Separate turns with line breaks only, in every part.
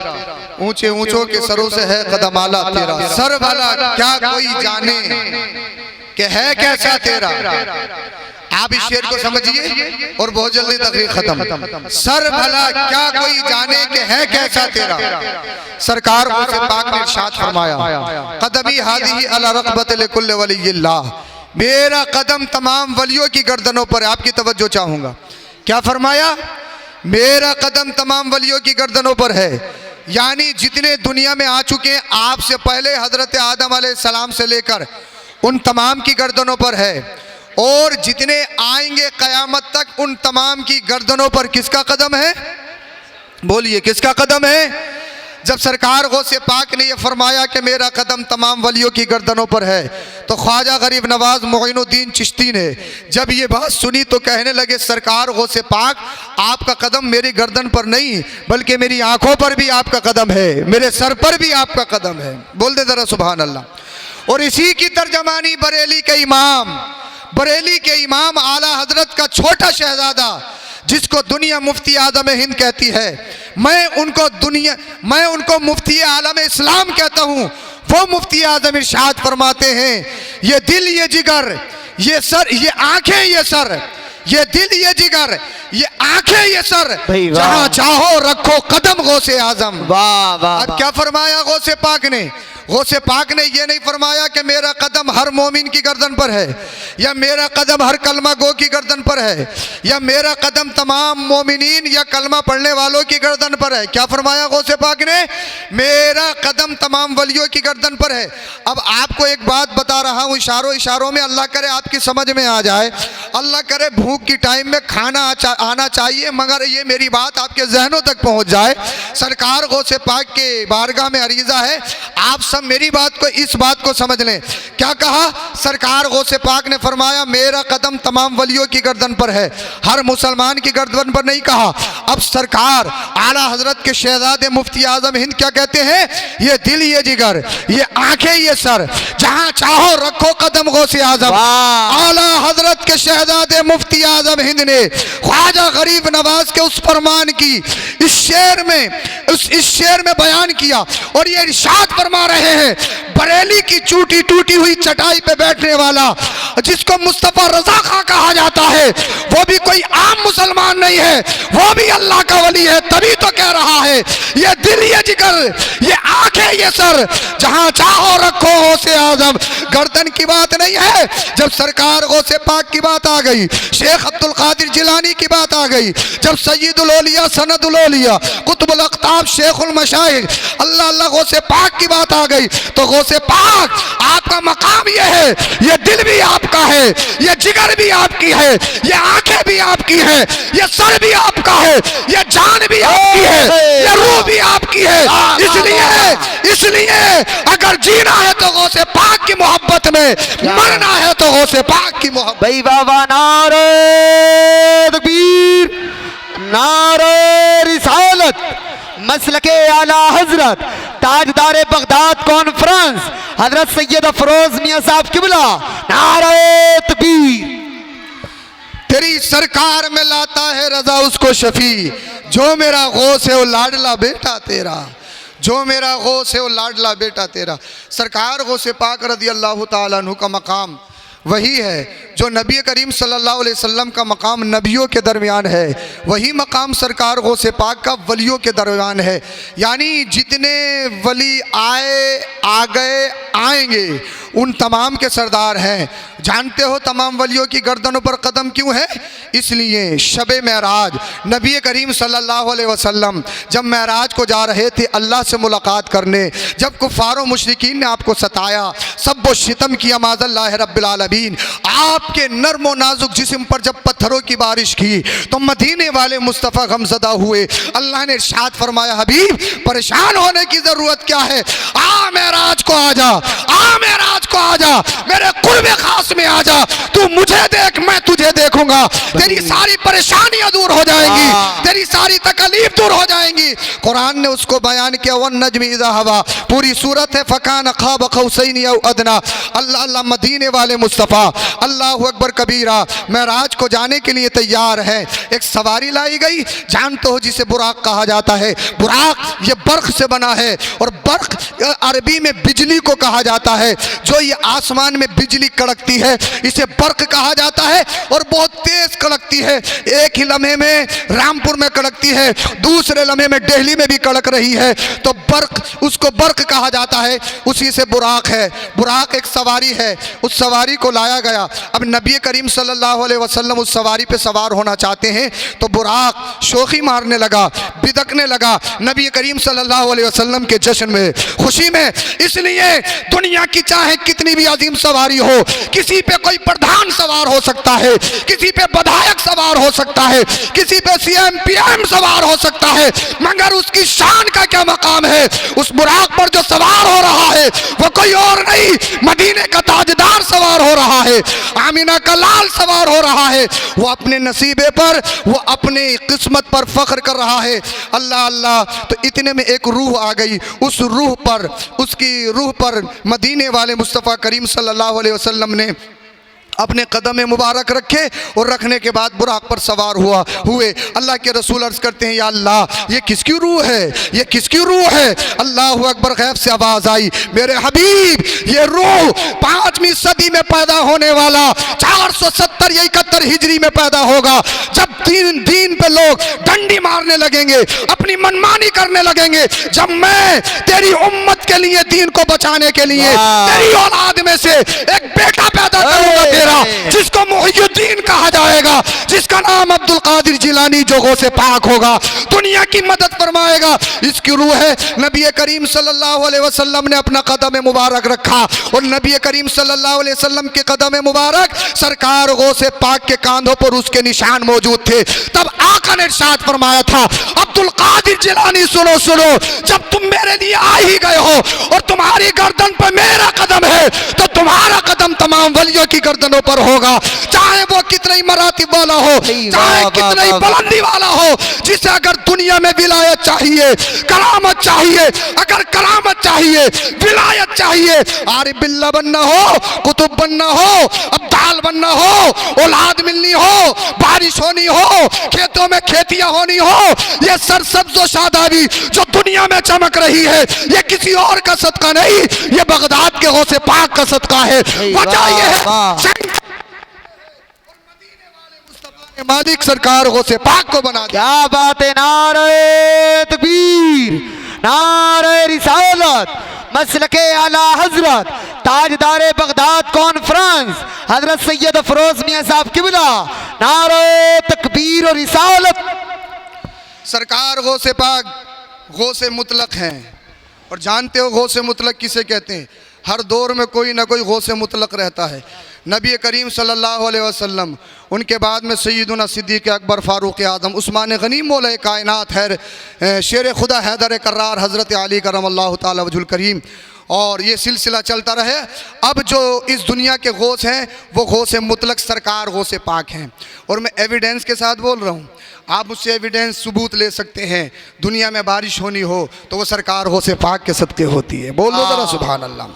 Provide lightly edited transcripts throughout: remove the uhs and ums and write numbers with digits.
ऊंचे ऊंचों के सरों से है कदम आला तेरा। सर भला क्या कोई जाने कि है कैसा तेरा। आप इस शेर को समझिए और बहुत जल्दी तकरीर खत्म। सर भला क्या कोई जाने कि है कैसा तेरा। सरकार से पाक ने इरशाद फरमाया कदमी हादी अला रक़बत लिकुल्ल वलिय्यिल्लाह, मेरा कदम तमाम वलियों की गर्दनों पर। आपकी तवज्जो चाहूंगा, क्या फरमाया? मेरा कदम तमाम वलियों की गर्दनों पर है, यानी जितने दुनिया में आ चुके हैं आपसे पहले हजरत आदम अलैहिस्सलाम से लेकर उन तमाम की गर्दनों पर है, और जितने आएंगे कयामत तक उन तमाम की गर्दनों पर किसका कदम है? बोलिए किसका कदम है? जब सरकार गौसे पाक ने यह फरमाया कि मेरा कदम तमाम वलियों की गर्दनों पर है, तो ख्वाजा गरीब नवाज मोइनुद्दीन चिश्ती ने जब ये बात सुनी तो कहने लगे सरकार गौसे पाक, आपका कदम मेरी गर्दन पर नहीं बल्कि मेरी आंखों पर भी आपका कदम है, मेरे सर पर भी आपका कदम है। बोल दे जरा सुभान अल्लाह। और इसी की तर्जमानी बरेली के इमाम आला हजरत का छोटा शहजादा जिसको दुनिया मुफ्ती आदम हिंद कहती है, मैं उनको मुफ्ती आलम इस्लाम कहता हूँ। वो मुफ्ती आजम इरशाद फरमाते हैं ये दिल ये जिगर ये सर ये आंखें ये सर, ये दिल ये जिगर ये आंखें ये सर, जहां चाहो रखो कदम गौसे आजम। वाह वाह। अब क्या फरमाया गौसे पाक ने? गौसे पाक ने यह नहीं फरमाया कि मेरा कदम हर मोमिन की गर्दन पर है, या मेरा कदम हर कलमा गो की गर्दन पर है, या मेरा कदम तमाम मोमिनीन या कलमा पढ़ने वालों की गर्दन पर है। क्या फरमाया गौसे पाक ने? मेरा कदम तमाम वलियों की गर्दन पर है। अब आपको एक बात बता रहा हूँ इशारों में, अल्लाह करे आपकी समझ में आ जाए, अल्लाह करे भूख की टाइम में खाना आना चाहिए, मगर ये मेरी बात आपके जहनों तक पहुँच जाए। सरकार गौसे पाक के बारगाह में अरीज़ा है, आप सब मेरी बात को इस बात को समझ लें। क्या कहा? सरकार गौसे पाक ने फरमाया मेरा कदम तमाम वलियों की गर्दन पर है, हर मुसलमान की गर्दन पर नहीं कहा। अब सरकार आला हजरत के शहजादे मुफ्ती आजम हिंद क्या कहते हैं? ये दिल ये जिगर ये आंखें ये सर, जहां चाहो रखो कदम गौसे आजम। आला हजरत के शहजादे मुफ्ती आजम हिंद ने ख्वाजा गरीब नवाज के उस फरमान की इस शेर में बयान किया, और ये इरशाद फरमा रहे हैं बरेली की टूटी हुई चटाई पे बैठने वाला जिसको मुस्तफा रजा खां कहा जाता है, वो भी कोई आम मुसलमान नहीं है, वो भी अल्लाह का वली है। तभी तो कह रहा है ये दिल ये जिगर ये आंखें ये सर, जहां चाहो रखो गौसे आजम। गर्दन की बात नहीं है। जब सरकार गौसे पाक की बात आ गई, शेख अब्दुल कादिर जिलानी की बात आ गई, जब सय्यदुल औलिया सनदुल औलिया कुतुबुल अख्ताब शेखुल मशाइख अल्लाह अल्लाह गौसे पाक की बात आ गई, तो गौसे पाक आपका मकाम ये है, ये दिल भी आपका है, ये जिगर भी आपकी है, ये आंखें भी आपकी है, ये सर भी आपका है, ये जान भी आपकी है, ये रूह भी आपकी है। इसलिए अगर जीना है तो गौसे पाक की मोहब्बत में, मरना है तो गौसे पाक की मोहब्बत।
भाई बाबा नारे तकबीर नारे रिसालत मसलके आला हजरत ताजदार बगदाद कॉन्फ्रेंस हजरत सैयद अफरोज मियां साहब किबला नारे तकबीर।
तेरी सरकार में लाता है रजा उसको शफी, जो मेरा गौस है वो लाडला बेटा तेरा, जो मेरा गौस है वो लाडला बेटा तेरा। सरकार गौसे पाक रज़ी अल्लाह ताला अन्हु का मकाम वही है जो नबी करीम सल्लल्लाहु अलैहि वसल्लम का मकाम नबियों के दरमियान है, वही मकाम सरकार गौसे पाक का वलियों के दरमियान है। यानी जितने वली आ गए आएंगे उन तमाम के सरदार हैं। जानते हो तमाम वलियों की गर्दनों पर कदम क्यों है? इसलिए शबे महराज नबी करीम सल्लल्लाहु अलैहि वसल्लम जब महराज को जा रहे थे अल्लाह से मुलाकात करने, जब कुफारों मुशरिकीन ने आपको सताया, सब वो शितम किया माज़ल्लाह रब्बिल आलमीन, आपके नर्म व नाजुक जिस्म पर जब पत्थरों की बारिश की तो मदीने वाले मुस्तफ़ा गमज़दा हुए। अल्लाह ने इरशाद फरमाया हबीब परेशान होने की ज़रूरत क्या है, आ महराज को आ जा, आ महराज को आ जा, मेरे कुर्बे खास में आ जा, तू मुझे देख मैं तुझे से देखूंगा, तेरी सारी परेशानियां दूर हो जाएंगी, तेरी सारी तकलीफ दूर हो जाएंगी। कुरान ने उसको बयान किया, वन नज्म इज़ा हवा, पूरी सूरत है, फकान क़ाब क़ौसैन औ अदना। अल्लाह अल्लाह मदीने वाले मुस्तफ़ा, अल्लाह अकबर कबीरा, मेराज को जाने के लिए तैयार है। एक सवारी लाई गई, जानते हो जिसे बुराक कहा जाता है। बुराक ये बर्क़ से बना है, और बर्क़ अरबी में बिजली को कहा जाता है। जो ये आसमान में बिजली कड़कती है इसे बर्क़ कहा जाता है, और बहुत तेज कड़कती है। एक ही लम्हे में रामपुर में कड़कती है, दूसरे लम्हे में दिल्ली में भी कड़क रही है, तो बर्क़, उसको बर्क़ कहा जाता है। उसी से बुराक है। बुराक एक सवारी है, उस सवारी को लाया गया। अब नबी करीम सल्लल्लाहु अलैहि वसल्लम उस सवारी पे सवार होना चाहते हैं, तो बुराक शोखी मारने लगा, बिदकने लगा नबी करीम सल्लल्लाहु अलैहि वसल्लम के जश्न में, खुशी में। इसलिए दुनिया की चाहे कितनी भी अजीम सवारी हो, किसी पे कोई प्रधान सवार हो सकता है, किसी पे विधायक सवार हो सकता है, किसी पे सीएम पीएम सवार हो सकता है, मगर उसकी शान का क्या मकाम है। उस बुराक पर जो सवार हो रहा है वो कोई और नहीं, मदीने का ताजदार सवार हो रहा है, आमीना का लाल सवार हो रहा है। वो अपने नसीबे पर, वो अपने किस्मत पर फख्र कर रहा है। अल्लाह अल्लाह। तो इतने में एक रूह आ गई, उस रूह पर, उसकी रूह पर मदीने वाले मुस्तफ़ा करीम सल्लल्लाहु अलैहि वसल्लम ने अपने कदम मुबारक रखे, और रखने के बाद बुराक पर सवार हुए। अल्लाह के रसूल अर्ज़ करते हैं, या अल्लाह ये किसकी रूह है, ये किसकी रूह है। अल्लाह अकबर, गैब से आवाज़ आई, मेरे हबीब ये रूह 5वीं सदी में पैदा होने वाला, 470 या 71 हिजरी में पैदा होगा, जब दीन पे लोग डंडी मारने लगेंगे, अपनी मनमानी करने लगेंगे, जब मैं तेरी उम्मत के लिए, दीन को बचाने के लिए तेरी औलाद में से एक बेटा पैदा करूंगा तेरा, जिसको मुहियुद्दीन कहा जाएगा, जिसका नाम अब्दुल कादिर जिलानी, जो गौसे पाक होगा, दुनिया की मदद फरमाएगा। इसकी रूह है। नबी करीम सल्लल्लाहु अलैहि वसल्लम ने अपना कदम मुबारक रखा, और नबी करीम सल्लल्लाहु अलैहि वसल्लम के कदम मुबारक सरकार गौसे पाक के कांधों पर उसके निशान मौजूद थे। तब आका ने इरशाद फरमाया था, अब्दुल कादिर जिलानी सुनो सुनो, जब तुम मेरे लिए आ ही गए हो और तुम्हारी गर्दन पर मेरा कदम है, तो तुम्हारा कदम तमाम वलियों की गर्दनों पर होगा, चाहे वो कितना ही मरातिब वाला हो, चाहे कितना ही बुलंदी वाला हो। जिसे अगर दुनिया में विलायत चाहिए, करामत चाहिए, अगर करामत चाहिए, विलायत चाहिए, आरिफ बिल्ला बनना हो, कुतुब बनना हो, अब्दाल बनना हो, औलाद मिलनी हो, बारिश होनी हो, खेतों में खेतियां होनी हो, ये सरसब्ज व शादाबी जो दुनिया में चमक रही है, ये किसी और का सदका नहीं, ये बगदाद के गौसे पाक का सदका है। वजह ये है मालिक सरकार गौसे पाक को बना दिया।
क्या बात है। नारे तकबीर, नारे रिसालत, मसलके आला हजरत, ताजदारे बगदाद कॉन्फ्रेंस हजरत सैयद अफरोज मियां साहब किबला, नारे तकबीर और रिसालत।
सरकार गौसे पाक गौसे मुतलक हैं, और जानते हो गौसे मुतलक किसे कहते हैं। हर दौर में कोई ना कोई गौसे मुतलक रहता है। नबी करीम सल्लल्लाहु अलैहि वसल्लम, उनके बाद में सैयदुना सिद्दीक़ अकबर, फ़ारूक़ आज़म, उस्मान गनी, मौला कायनात है, शेर खुदा हैदर कर्रार हज़रत अली करमल्लाहु ताला वजहुल करीम, और ये सिलसिला चलता रहे। अब जो इस दुनिया के गौस हैं वो गौस मुतलक सरकार गौस पाक हैं, और मैं एविडेंस के साथ बोल रहा हूँ। आप मुझसे एविडेंस सबूत ले सकते हैं। दुनिया में बारिश होनी हो तो वो सरकार गौस पाक के सदक़े होती है। बोल दो ज़रा सुभान अल्लाह।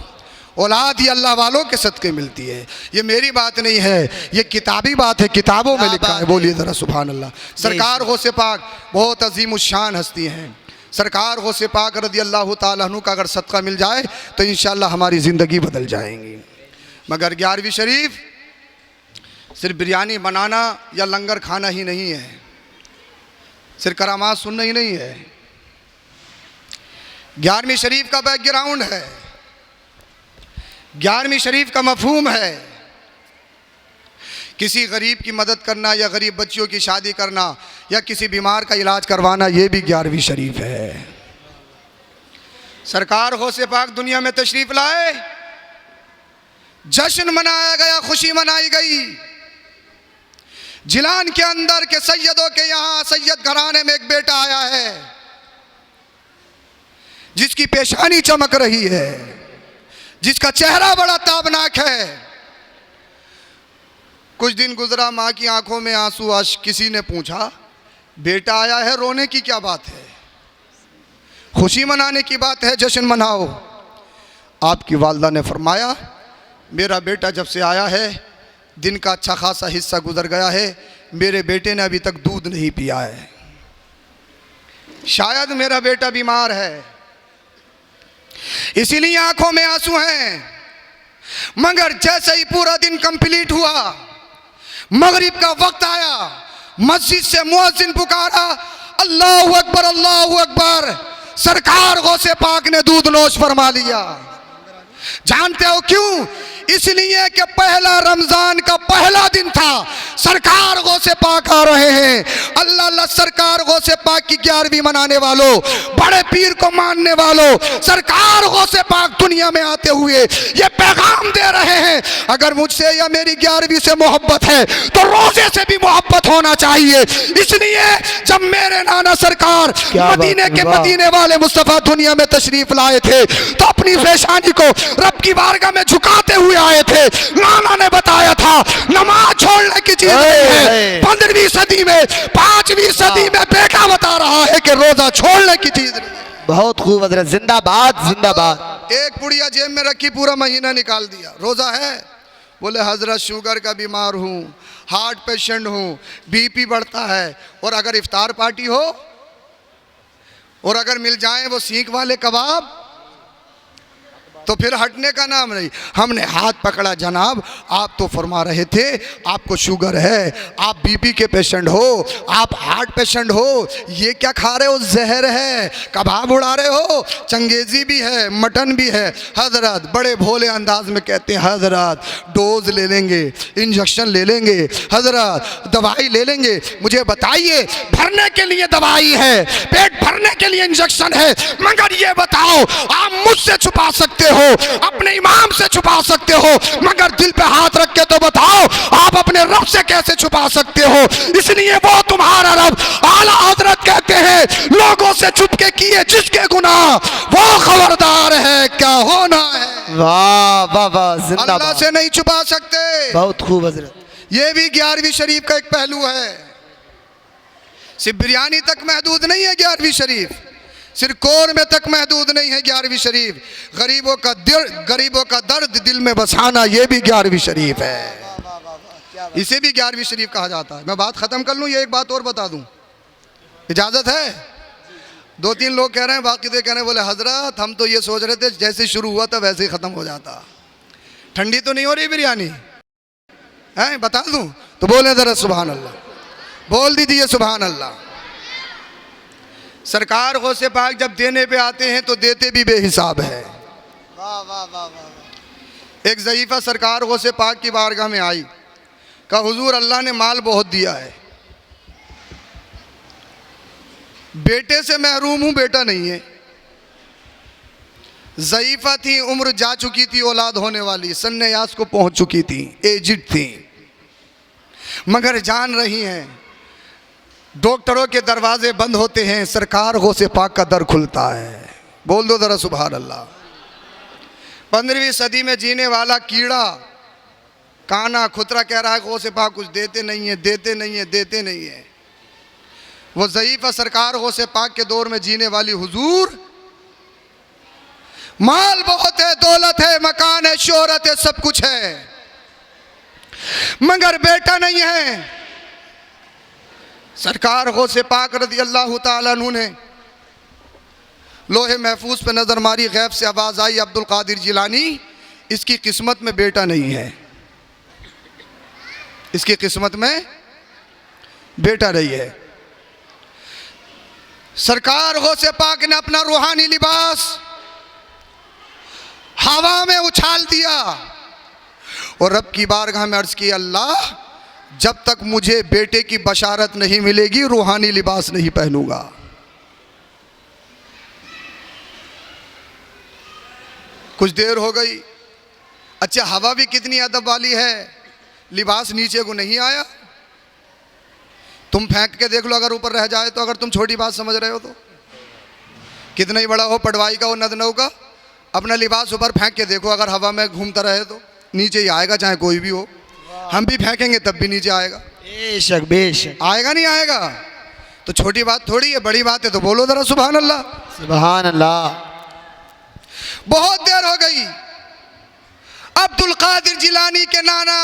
औलाद ही अल्लाह वालों के सदक़े मिलती है। ये मेरी बात नहीं है, ये किताबी बात है, किताबों में लिखा है। बोलिए ज़रा सुभान अल्लाह। सरकार गौस पाक बहुत अजीम शान हस्ती हैं। सरकार गौसे पाक रज़ी अल्लाह ताला अन्हु का अगर सदका मिल जाए तो इंशाअल्लाह हमारी ज़िंदगी बदल जाएंगी। मगर 11वीं शरीफ सिर्फ बिरयानी बनाना या लंगर खाना ही नहीं है, सिर्फ करामात सुनना ही नहीं है। 11वीं शरीफ का बैकग्राउंड है, 11वीं शरीफ का मफहूम है। किसी गरीब की मदद करना या गरीब बच्चियों की शादी करना या किसी बीमार का इलाज करवाना, ये भी 11वीं शरीफ है। सरकार गौसे पाक दुनिया में तशरीफ लाए, जश्न मनाया गया, खुशी मनाई गई। जिलान के अंदर के सैयदों के यहाँ सैयद घराने में एक बेटा आया है जिसकी पेशानी चमक रही है, जिसका चेहरा बड़ा ताबनाक है। कुछ दिन गुजरा, माँ की आंखों में आंसू। आज किसी ने पूछा, बेटा आया है, रोने की क्या बात है? खुशी मनाने की बात है, जश्न मनाओ। आपकी वालदा ने फरमाया, मेरा बेटा जब से आया है दिन का अच्छा खासा हिस्सा गुजर गया है, मेरे बेटे ने अभी तक दूध नहीं पिया है। शायद मेरा बेटा बीमार है, इसीलिए आंखों में आंसू हैं। मगर जैसे ही पूरा दिन कंप्लीट हुआ, मगरिब का वक्त आया, मस्जिद से मुअज्जिन पुकारा, अल्लाहु अकबर अल्लाहु अकबर। सरकार गौसे पाक ने दूध नोश फरमा लिया। जानते हो क्यों? इसलिए कि पहला रमजान का पहला दिन था। सरकार गौसे पाक आ रहे हैं। अल्लाह अल्लाह। सरकार गौसे पाक की 11वीं मनाने वालों, बड़े पीर को मानने वालों, सरकार गौसे पाक दुनिया में आते हुए ये पैगाम दे रहे हैं, अगर मुझसे या मेरी 11वीं से मोहब्बत है तो रोजे से भी मोहब्बत होना चाहिए। इसलिए जब मेरे नाना सरकार मदीने के मदीने वाले मुस्तफा दुनिया में तशरीफ लाए थे तो अपनी पेशानी को रब की बारगाह में झुकाते हुए आए थे। नाना ने बताया था, नमाज छोड़ने की चीज नहीं है। 15वीं सदी में, 5वीं सदी में बेटा बता रहा है कि रोजा छोड़ने की चीज नहीं है।
बहुत खूब हजरत, जिंदाबाद जिंदाबाद।
एक पुड़िया जेब में रखी, पूरा महीना निकाल दिया। रोजा है? बोले हजरत शुगर का बीमार हूँ, हार्ट पेशेंट हूँ, बीपी बढ़ता है। और अगर इफ्तार पार्टी हो और अगर मिल जाए वो सीख वाले कबाब, तो फिर हटने का नाम नहीं। हमने हाथ पकड़ा, जनाब आप तो फरमा रहे थे आपको शुगर है, आप बीपी के पेशेंट हो, आप हार्ट पेशेंट हो, ये क्या खा रहे हो? जहर है, कबाब उड़ा रहे हो, चंगेजी भी है, मटन भी है। हजरत बड़े भोले अंदाज में कहते हैं, हजरत डोज ले लेंगे, इंजेक्शन ले लेंगे, हजरत दवाई ले लेंगे। मुझे बताइए, भरने के लिए दवाई है, पेट भरने के लिए इंजेक्शन है, मगर ये बताओ आप मुझसे छुपा सकते हो, अपने इमाम से छुपा सकते हो, मगर दिल पे हाथ रख के तो बताओ आप अपने रब से कैसे छुपा सकते हो? इसलिए वो तुम्हारा रब आला हजरत कहते हैं, लोगों से छुप के किए जिसके गुनाह वो खबरदार है क्या होना है।
वाह वाह वाह, जिंदाबाद।
अल्लाह से नहीं छुपा सकते।
बहुत खूब हजरत।
ये भी 11वीं शरीफ का एक पहलू है। सिर्फ बिरयानी तक महदूद नहीं है 11वीं शरीफ, सिर्फ कौरमे तक महदूद नहीं है 11वीं शरीफ। गरीबों का दर्द दिल में बसाना, ये भी 11वीं शरीफ है। इसे भी 11वीं शरीफ कहा जाता है। मैं बात खत्म कर लूँ, ये एक बात और बता दूँ, इजाज़त है? 2-3 लोग कह रहे हैं, बाकी तो कह रहे हैं, बोले हजरत हम तो ये सोच रहे थे जैसे शुरू हुआ था वैसे ही ख़त्म हो जाता। ठंडी तो नहीं हो रही बिरयानी है? बता दूँ तो बोले ज़रा सुभान अल्लाह, बोल दीजिए सुभान अल्लाह। सरकार गौसे पाक जब देने पे आते हैं तो देते भी बेहिसाब है।
वाह वाह वाह वाह।
एक ज़ईफ़ा सरकार गौसे पाक की बारगाह में आई, कहा हुजूर अल्लाह ने माल बहुत दिया है, बेटे से महरूम हूँ, बेटा नहीं है। ज़ईफ़ा थी, उम्र जा चुकी थी, औलाद होने वाली, सन्यास को पहुँच चुकी थी, एजिड थी, मगर जान रही हैं डॉक्टरों के दरवाजे बंद होते हैं, सरकार गौसे पाक का दर खुलता है। बोल दो ज़रा सुभान अल्लाह। 15वीं सदी में जीने वाला कीड़ा काना खुतरा कह रहा है गौसे पाक कुछ देते नहीं है, देते नहीं है, देते नहीं है। वो ज़ईफ़ा सरकार गौसे पाक के दौर में जीने वाली, हुजूर माल बहुत है, दौलत है, मकान है, शोहरत है, सब कुछ है, मगर बेटा नहीं है। सरकार गौसे पाक रज़ी अल्लाह ताला अन्हु ने लोहे महफूज पे नज़र मारी, गैब से आवाज़ आई, अब्दुल कादिर जिलानी इसकी किस्मत में बेटा नहीं है, इसकी किस्मत में बेटा नहीं है। सरकार गौसे पाक ने अपना रूहानी लिबास हवा में उछाल दिया और रब की बारगाह में अर्ज़ की, अल्लाह जब तक मुझे बेटे की बशारत नहीं मिलेगी रूहानी लिबास नहीं पहनूंगा। कुछ देर हो गई, अच्छा हवा भी कितनी अदब वाली है, लिबास नीचे को नहीं आया। तुम फेंक के देख लो, अगर ऊपर रह जाए तो, अगर तुम छोटी बात समझ रहे हो तो। कितना ही बड़ा हो, पटवाई का हो, नदनऊ का, अपना लिबास ऊपर फेंक के देखो, अगर हवा में घूमता रहे तो नीचे ही आएगा, चाहे कोई भी हो। हम भी फेंकेंगे तब भी नीचे आएगा।
बेशक बेशक।
आएगा नहीं आएगा? तो छोटी बात थोड़ी है, बड़ी बात है। तो बोलो जरा सुभान अल्लाह।
सुभान अल्लाह।
बहुत देर हो गई। अब्दुल कादिर जिलानी के नाना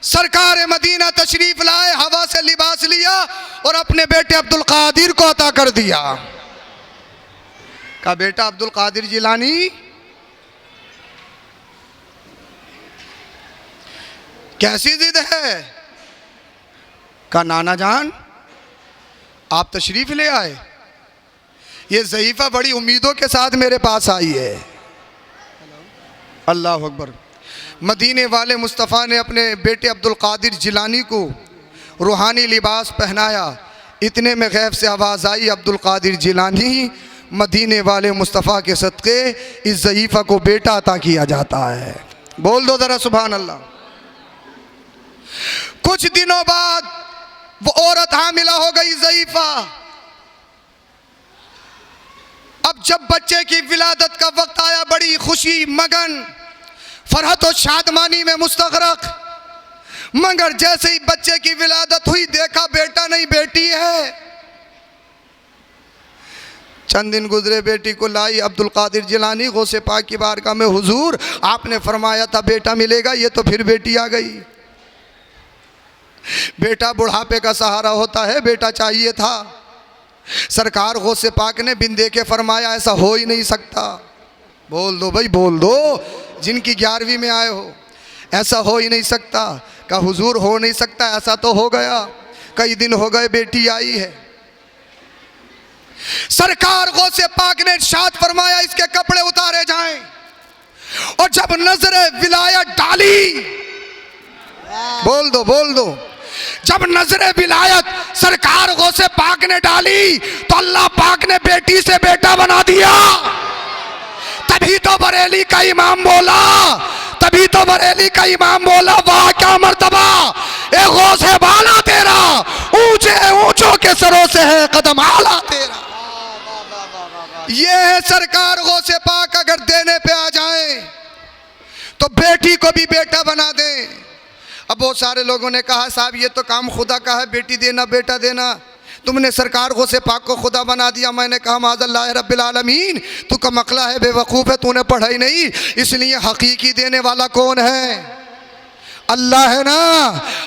सरकार मदीना तशरीफ लाए, हवा से लिबास लिया और अपने बेटे अब्दुल कादिर को अता कर दिया। का बेटा अब्दुल कादिर जिलानी, कैसी जिद है? का नाना जान आप तशरीफ ले आए। ये ज़ईफ़ा बड़ी उम्मीदों के साथ मेरे पास आई है। अल्लाह अकबर। मदीने वाले मुस्तफ़ा ने अपने बेटे अब्दुल कादिर जिलानी को रूहानी लिबास पहनाया। इतने में गैब से आवाज़ आई, अब्दुल कादिर जिलानी, मदीने वाले मुस्तफ़ा के सदक़े इस ज़ईफ़ा को बेटा अता किया जाता है। बोल दो ज़रा सुभान अल्लाह। कुछ दिनों बाद वो औरत हामिला हो गई ज़ईफ़ा। अब जब बच्चे की विलादत का वक्त आया, बड़ी खुशी मगन फरहत और शादमानी में मुस्तगरक, मगर जैसे ही बच्चे की विलादत हुई देखा बेटा नहीं बेटी है। चंद दिन गुजरे, बेटी को लाई। अब्दुल कादिर जिलानी गौसे पाक की बारगाह में, हुजूर आपने फरमाया था बेटा मिलेगा, ये तो फिर बेटी आ गई। बेटा बुढ़ापे का सहारा होता है, बेटा चाहिए था। सरकार गौसे पाक ने बिन देखे फरमाया ऐसा हो ही नहीं सकता। बोल दो भाई बोल दो, जिनकी 11वीं में आए हो, ऐसा हो ही नहीं सकता। का हुजूर हो नहीं सकता, ऐसा तो हो गया। कई दिन हो गए बेटी आई है। सरकार गौसे पाक ने इरशाद फरमाया इसके कपड़े उतारे जाएं। और जब नजरे विलायत डाली, बोल दो बोल दो, जब नजरे विलायत सरकार गौसे पाक ने डाली तो अल्लाह पाक ने बेटी से बेटा बना दिया। तभी तो बरेली का इमाम बोला, तभी तो बरेली का इमाम बोला, वाह क्या मर्तबा ए गौसे बाला तेरा, ऊंचे ऊंचों के सरों से है कदम आला तेरा। ये है सरकार गौसे पाक, अगर देने पे आ जाए तो बेटी को भी बेटा बना दें। अब बहुत सारे लोगों ने कहा साहब ये तो काम खुदा का है, बेटी देना बेटा देना, तुमने सरकार गौसे पाक को खुदा बना दिया। मैंने कहा माज़अल्लाह रब्बिल आलमीन, तू का मकला है, बेवकूफ़ है, तूने पढ़ा ही नहीं। इसलिए हकीकी देने वाला कौन है? अल्लाह है ना।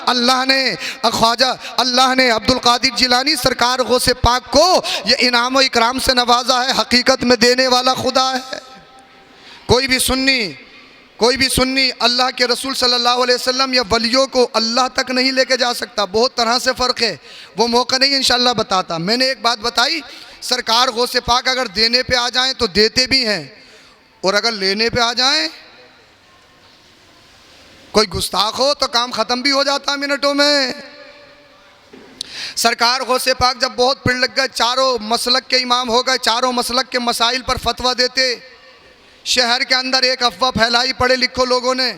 अल्लाह ने ख्वाजा, अल्लाह ने अब्दुल कादिर जिलानी सरकार गौसे पाक को ये इनाम व इकराम से नवाजा है। हकीकत में देने वाला खुदा है। कोई भी सुन्नी अल्लाह के रसूल सल्लल्लाहु अलैहि वसल्लम या वलियों को अल्लाह तक नहीं लेके जा सकता। बहुत तरह से फ़र्क है, वो मौका नहीं इंशाअल्लाह बताता। मैंने एक बात बताई, सरकार गौसे पाक अगर देने पे आ जाएं तो देते भी हैं, और अगर लेने पे आ जाएं, कोई गुस्ताख हो तो काम ख़त्म भी हो जाता है मिनटों में। सरकार गौसे पाक जब बहुत पिड़ लग गए, चारों मसलक के इमाम हो गए, चारों मसलक के मसाइल पर फतवा देते। शहर के अंदर एक अफवाह फैलाई पढ़े लिखो लोगों ने,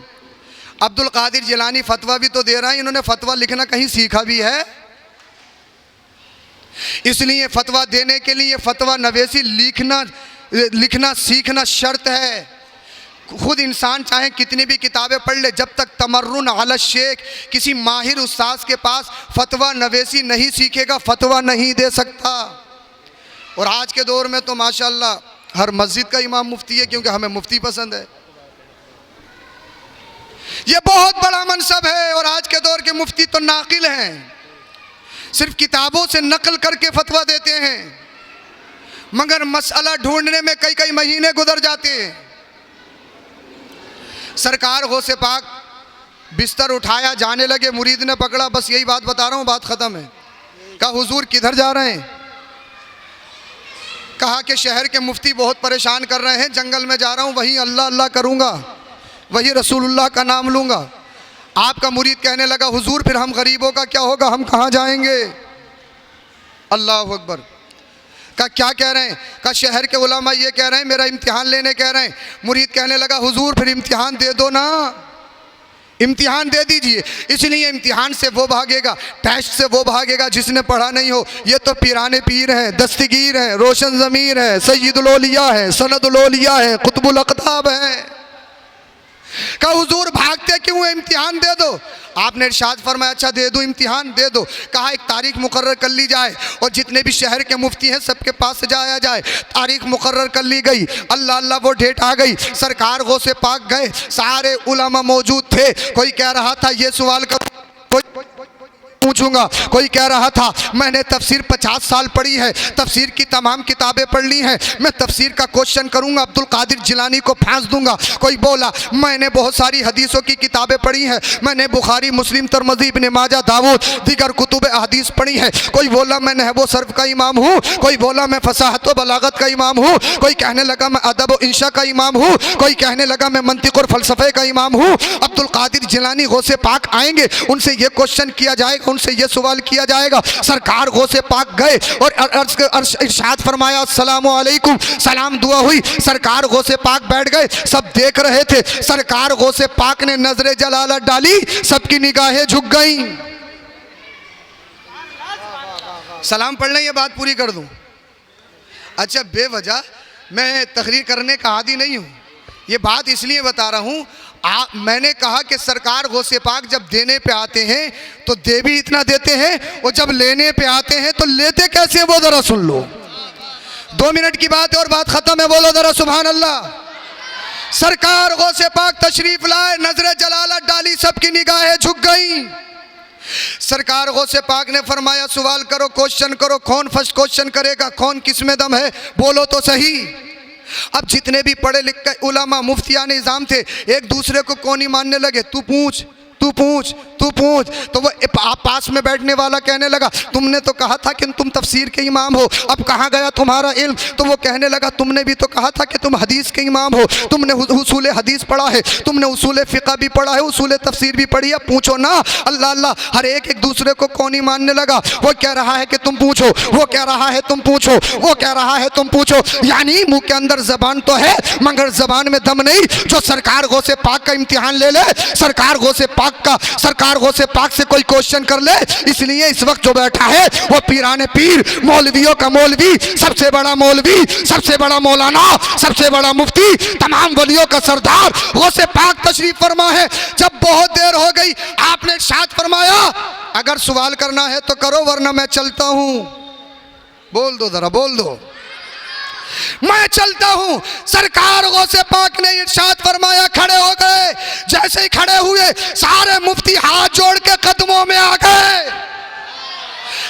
अब्दुल कादिर जिलानी फतवा भी तो दे रहे हैं, इन्होंने फतवा लिखना कहीं सीखा भी है? इसलिए फतवा देने के लिए फतवा नवेसी लिखना सीखना शर्त है। खुद इंसान चाहे कितनी भी किताबें पढ़ ले, जब तक तमर्रुन अला शेख, किसी माहिर उस्ताद के पास फतवा नवेसी नहीं सीखेगा, फतवा नहीं दे सकता। और आज के दौर में तो माशाअल्लाह हर मस्जिद का इमाम मुफ्ती है, क्योंकि हमें मुफ्ती पसंद है। ये बहुत बड़ा मनसब है। और आज के दौर के मुफ्ती तो नाकिल हैं, सिर्फ किताबों से नकल करके फतवा देते हैं, मगर मसला ढूंढने में कई कई महीने गुजर जाते हैं। सरकार गौसे पाक बिस्तर उठाया, जाने लगे, मुरीद ने पकड़ा, बस यही बात बता रहा हूँ, बात ख़त्म है। कहा हुजूर किधर जा रहे हैं? कहा कि शहर के मुफ्ती बहुत परेशान कर रहे हैं, जंगल में जा रहा हूँ, वहीं अल्लाह अल्लाह करूँगा, वहीं रसूलुल्लाह का नाम लूँगा। आपका मुरीद कहने लगा हुजूर फिर हम गरीबों का क्या होगा, हम कहाँ जाएंगे? अल्लाह अकबर। का क्या कह रहे हैं? का शहर के उलमा ये कह रहे हैं मेरा इम्तिहान लेने कह रहे हैं। मुरीद कहने लगा हुजूर फिर इम्तिहान दे दो ना, इम्तिहान दे दीजिए। इसलिए इम्तिहान से वो भागेगा, टेस्ट से वो भागेगा जिसने पढ़ा नहीं हो। ये तो पीराने पीर हैं, दस्तगीर हैं, रोशन ज़मीर हैं, सय्यदुल औलिया हैं, सनदुल औलिया हैं, कुतुबुल अक़ताब हैं। कहा हुजूर भागते क्यों हैं, इम्तिहान दे दो। आपने इरशाद फरमाया अच्छा दे दो इम्तिहान, दे दो। कहा एक तारीख मुकर्रर कर ली जाए और जितने भी शहर के मुफ्ती हैं सबके पास जाया जाए। तारीख मुकर्रर कर ली गई, अल्लाह अल्लाह वो डेट आ गई। सरकार गौसे पाक गए, सारे उलमा मौजूद थे। कोई कह रहा था ये सवाल कर, कोई पूछूंगा, कोई कह रहा था मैंने तफसीर 50 साल पढ़ी है, तफसीर की तमाम किताबें पढ़ ली हैं, मैं तफसीर का क्वेश्चन करूंगा, अब्दुल कादिर जिलानी को फांस दूंगा। कोई बोला मैंने बहुत सारी हदीसों की किताबें पढ़ी हैं, मैंने बुखारी मुस्लिम तिरमिज़ी इब्न माजा दाऊद दीगर कुतुब हदीस पढ़ी है। कोई बोला मैं नहव व सर्फ का इमाम हूँ, कोई बोला मैं फसाहत व बलागत का इमाम हूँ, कोई कहने लगा मैं अदब व इंशा का इमाम हूँ, कोई कहने लगा मैं मंतिक और फलसफे का इमाम हूँ। अब्दुल कादिर जिलानी गौसे पाक आएंगे, उनसे ये क्वेश्चन किया जाएगा, उनसे ये सवाल किया जाएगा। सरकार गौसे पाक गए और इरशाद फरमाया अस्सलामु अलैकुम, सलाम दुआ हुई। सरकार गौसे पाक बैठ गए, सब देख रहे थे। सरकार गौसे पाक ने नजरे जलालत डाली, सबकी निगाहें झुक गईं। सलाम पढ़ लें, ये बात पूरी कर दूं। अच्छा बेवजह मैं तकरीर करने का आदी नहीं हूं, ये बात इसलिए बता रहा हूं। मैंने कहा कि सरकार गौसे पाक जब देने पे आते हैं तो दे भी इतना देते हैं, और जब लेने पे आते हैं तो लेते कैसे हैं वो जरा सुन लो। 2 मिनट की बात है और बात खत्म है, बोलो जरा सुभान अल्लाह। सरकार गौसे पाक तशरीफ लाए, नजरे जलालत डाली, सबकी निगाहें झुक गईं। सरकार गौसे पाक ने फरमाया सवाल करो, क्वेश्चन करो, कौन फर्स्ट क्वेश्चन करेगा, कौन किसमें दम है, बोलो तो सही। अब जितने भी पढ़े लिखे उलमा मुफ्तियान निज़ाम थे एक दूसरे को कौन ही मानने लगे, तू पूछ तू पूछ तू पूछ। तो वो पास में बैठने वाला कहने लगा तुमने तो कहा था कि तुम तफसीर के इमाम हो, अब कहाँ गया तुम्हारा इल्म। तो वो कहने लगा तुमने भी तो कहा था कि तुम हदीस के इमाम हो, तुमने उसूल हदीस पढ़ा है, तुमने उसूल फ़िक़ह भी पढ़ा है, उसूल तफसीर भी पढ़ी है, पूछो ना। अल्लाह अल्लाह, हर एक दूसरे को कौन ही मानने लगा। वो कह रहा है कि तुम पूछो, वो कह रहा है तुम पूछो, वो कह रहा है तुम पूछो। यानी मुँह के अंदर ज़बान तो है मगर ज़बान में दम नहीं। जो सरकार गौसे पाक का इम्तिहान ले ले, सरकार गौसे पाक से कोई क्वेश्चन कर ले। इसलिए इस वक्त जो बैठा है वो पीराने पीर, मौलवियों का मौलवी, सबसे बड़ा मौलवी, सबसे बड़ा मौलाना, सबसे बड़ा मुफ्ती, तमाम वलियों का सरदार गौसे पाक तशरीफ फरमा है। जब बहुत देर हो गई आपने इरशाद फरमाया अगर सवाल करना है तो करो वरना मैं चलता हूं। बोल दो जरा, बोल दो, मैं चलता हूं। सरकार गौसे पाक ने इरशाद फरमाया, खड़े हो गए। जैसे ही खड़े हुए सारे मुफ्ती हाथ जोड़ के कदमों में आ गए,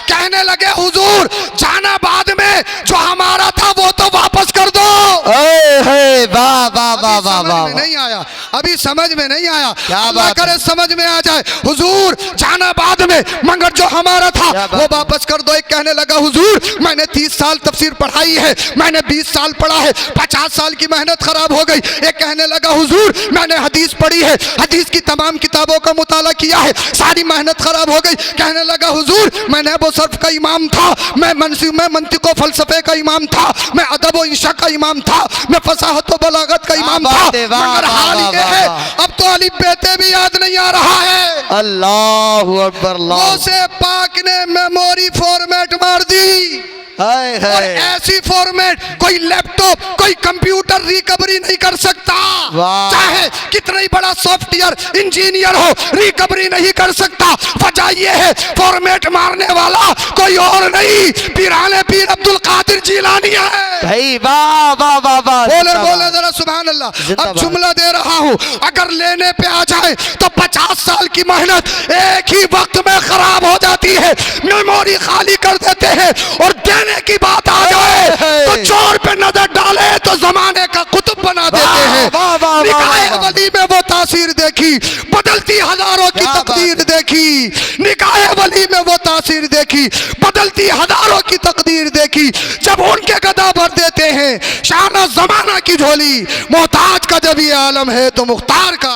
कहने लगे हुजूर जहानाबाद में जो हमारा था वो तो वापस कर दो।
वाह वाह वाह वाह वाह,
नहीं आया, अभी समझ में नहीं आया,
क्या
अल्लाह
बात
करे समझ में आ जाए। हुजूर जहानाबाद में मगर जो हमारा था वो वापस कर दो। एक कहने लगा हुजूर मैंने 30 साल तफसीर पढ़ाई है, मैंने 20 साल पढ़ा है, 50 साल की मेहनत खराब हो गई। एक कहने लगा हुजूर मैंने हदीस पढ़ी है, हदीस की तमाम किताबों का मुताला किया है, सारी मेहनत खराब हो गई। कहने लगा हुजूर मैं नहव सर्फ का इमाम था, मैं मंतिक व फलसफे का इमाम था, मैं अदब व इंशा का इमाम था, मैं फसाहत व बलागत का इमाम था, मगर हाल ये है अब तो अलिफ बेते भी याद नहीं आ रहा है।
अल्लाहु अकबर।
गौसे पाक ने मेमोरी फॉर्मेट मार दी और ऐसी फॉर्मेट कोई लैपटॉप कोई कंप्यूटर रिकवरी नहीं कर सकता। चाहे कितना ही बड़ा सॉफ्टवेयर इंजीनियर हो रिकवरी नहीं कर सकता। वजह ये है फॉर्मेट मारने वाला कोई और नहीं, पीराने पीर अब्दुल कादिर जिलानी है।
भाई वाह वाह वाह वाह,
बोले जरा सुभान अल्लाह। अब जुमला दे रहा हूँ, अगर लेने पे आ जाए तो 50 साल की मेहनत एक ही वक्त में खराब हो जाती है, मेमोरी खाली कर देते हैं। और देने की बात आ जाए तो चोर पे नजर डाले तो जमाने का कुतुब बना देते हैं। निकाह वली में वो तासीर देखी, बदलती हजारों की तकदीर देखी। निकाह वली में वो तासीर देखी, बदलती हजारों की तकदीर देखी। जब उनके गदा भर देते हैं शाना जमाना की झोली, मोहताज का जब ये आलम है तो मुख्तार का